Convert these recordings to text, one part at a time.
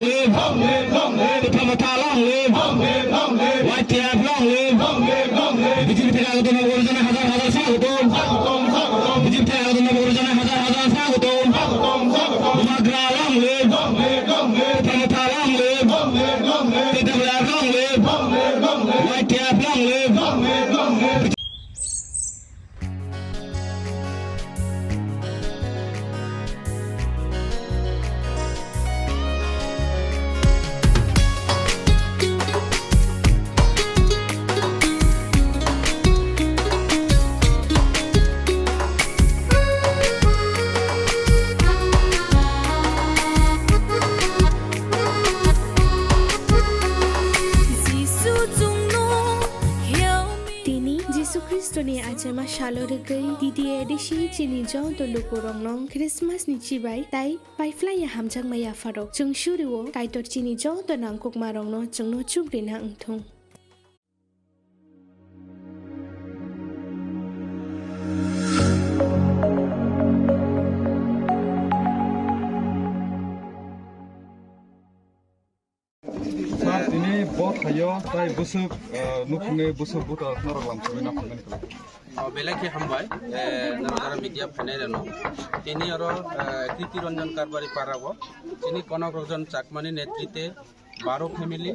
live, long live, long live. The Pamata long live, long live, long live. White Cap long live, long live, long live. BJP থেকে আগত নবগঠিত হাজার হাজার স্বাগতম, স্বাগতম, স্বাগতম। বিজেপি থেকে আগত নবগঠিত হাজার হাজার স্বাগতম, স্বাগতম, স্বাগতম। Bumagra long live, long live, long live. The Pamata long live, long live, long live. The Devlar long live, long live, long live. White Cap long live, long live, long live. Kristoni ajama shalorgai didi edishi chini jong tolu kurong nong Christmas ni chibai tai pai fly ya hamjang maya faro chung shuriwo kaitor chini jong to nang kuk marong no chung no chubri na ngthung ini bot hayo tai busuk nukne busuk buta noroglam chubina phamen kala বেলাকে হামবাই নারা media ফাইনাইরানো তিনি আরো কৃতি রঞ্জন কারবারি পারাব তিনি কনক রঞ্জন চাকমানি নেতৃত্বে 12 family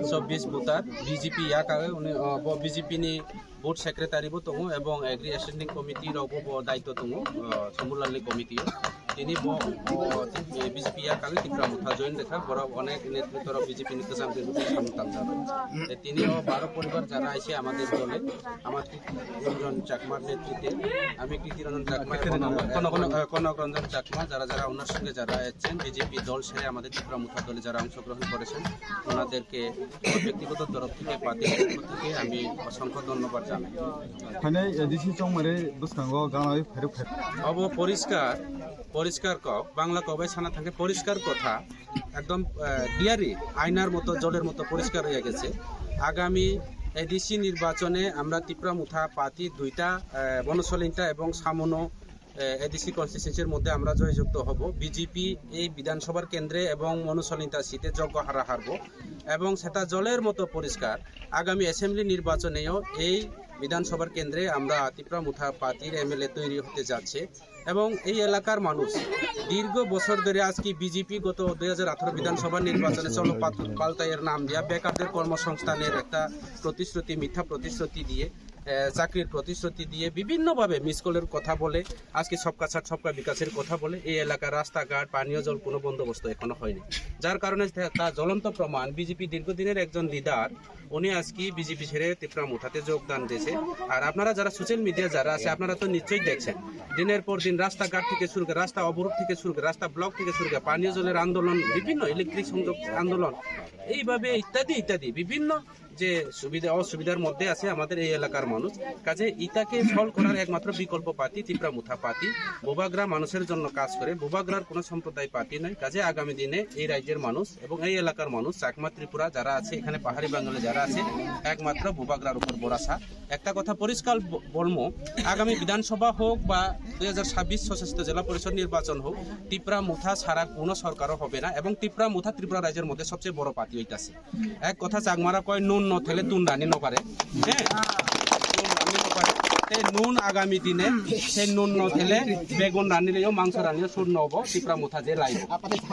24 বুতার BJP ইয়াক উনি BJP নি বুথ সেক্রেটারি বো দङ এবং এগ্রি অ্যাসেন্ডিং কমিটি রাवबो দায়িত্ব দङ সমুলালি কমিটি তিনি বিজেপি ইয়াক ত্রিপুরা মুথা জয়েন দেখা বড় অনেক নেতৃত্ব বিজেপি নি গোজাম দিনতে সামতাম যাবে তিনি 12 পরিবার যারা আইছে আমাদের দলে আমার রঞ্জন চাকমার নেতৃত্বে আমি কৃতি রঞ্জন চাকমা কনক রঞ্জন চাকমা যারা যারা ওনার সঙ্গে যারা আছেন বিজেপি দল ছেড়ে আমাদের ত্রিপুরা মুথা দলে যারা অংশগ্রহণ করেছেন ওনাদেরকে ব্যক্তিগত তরফ থেকে পার্টির পক্ষ থেকে আমি অসংখ্য ধন্যবাদ জানাই। মানে এডিসি চংমারে বুসকাঙ্গ গানাই ফেরু ফের অব পরিষ্কার ক বাংলা কবাই সানা থাকে পরিষ্কার কথা একদম ক্লিয়ারই আয়নার মতো জলের মতো পরিষ্কার হয়ে গেছে। আগামী এডিসি নির্বাচনে আমরা ত্রিপুরা মুথা পার্টি দুইটা বনসলিনটা এবং সামনো এডিসি কনস্টিটিউয়েন্সির মধ্যে আমরা জয়যুক্ত হব। বিজেপি এই বিধানসভার কেন্দ্রে এবং মনুসলিনটা সিটে যোগ্য হারা হারব এবং সেটা জলের মতো পরিষ্কার। আগামী অ্যাসেম্বলি নির্বাচনেও এই বিধানসভার কেন্দ্রে আমরা ত্রিপুরা মুথা পার্টির এমএলএ তৈরি হতে যাচ্ছে এবং এই এলাকার মানুষ দীর্ঘ বছর ধরে আজকে বিজেপি গত 2018 বিধানসভা নির্বাচনে চলো পাল্টাইয়ের নাম দিয়া বেকারদের কর্মসংস্থানের একটা প্রতিশ্রুতি মিথ্যা প্রতিশ্রুতি দিয়ে চাকরির প্রতিশ্রুতি দিয়ে বিভিন্নভাবে মিসকলের কথা বলে আজকে সবকা ছাড় সবকা বিকাশের কথা বলে এই এলাকার রাস্তাঘাট পানীয় জল কোনো বন্দোবস্ত এখনো হয়নি, যার কারণে তা জ্বলন্ত প্রমাণ বিজেপি দীর্ঘদিনের একজন লিডার উনি আজকে বিজেপি ছেড়ে ত্রিপুরা মুঠাতে যোগদান দিয়েছে। আর আপনারা যারা সোশ্যাল মিডিয়া যারা আছে আপনারা তো নিশ্চয়ই দেখছেন দিনের পর দিন রাস্তাঘাট থেকে শুরু করে রাস্তা অবরোধ থেকে শুরু করে রাস্তা ব্লক থেকে শুরু করে পানীয় জলের আন্দোলন বিভিন্ন ইলেকট্রিক সংযোগ আন্দোলন এইভাবে ইত্যাদি ইত্যাদি বিভিন্ন যে সুবিধা অসুবিধার মধ্যে আছে আমাদের এই এলাকার মানুষ। কাজে ইটাকে সলভ করার একমাত্র বিকল্প পার্টি ত্রিপুরা মুথা পার্টি। বোবাগ্রা মানুষের জন্য কাজ করে, বোবাগ্রার কোনো সম্প্রদায় পার্টি নয়। কাজে আগামী দিনে এই রাজ্যের মানুষ এবং এই এলাকার মানুষ চাকমা ত্রিপুরা যারা আছে এখানে পাহাড়ি বাঙালি যারা আছে একমাত্র বোবাগ্রার উপর ভরসা। একটা কথা পরিষ্কার বলবো, আগামী বিধানসভা হোক বা 2026 সশস্ত্র জেলা পরিষদ নির্বাচন হোক ত্রিপুরা মুথা ছাড়া কোনো সরকারও হবে না এবং ত্রিপুরা মুথা ত্রিপুরা রাজ্যের মধ্যে সবচেয়ে বড় পার্টি হইতাছে। এক কথা চাকমারা কয় নুন নথেলে তুন রানি নপারে, হ্যাঁ নুন আগামী দিনে সেই নুন নথেলে বেগুন রানিলেও মাংস রানিলেও সুর নব ত্রিপুরা মুথা যে লাইব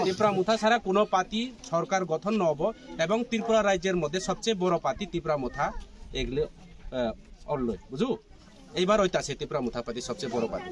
ত্রিপুরা মুথা ছাড়া কোনো পার্টি সরকার গঠন নব এবং ত্রিপুরা রাজ্যের মধ্যে সবচেয়ে বড় পার্টি ত্রিপুরা মুথা এগুলো অল্লয় বুঝু এইবার ওইটা আছে ত্রিপুরা মুথা পার্টি সবচেয়ে বড় পার্টি।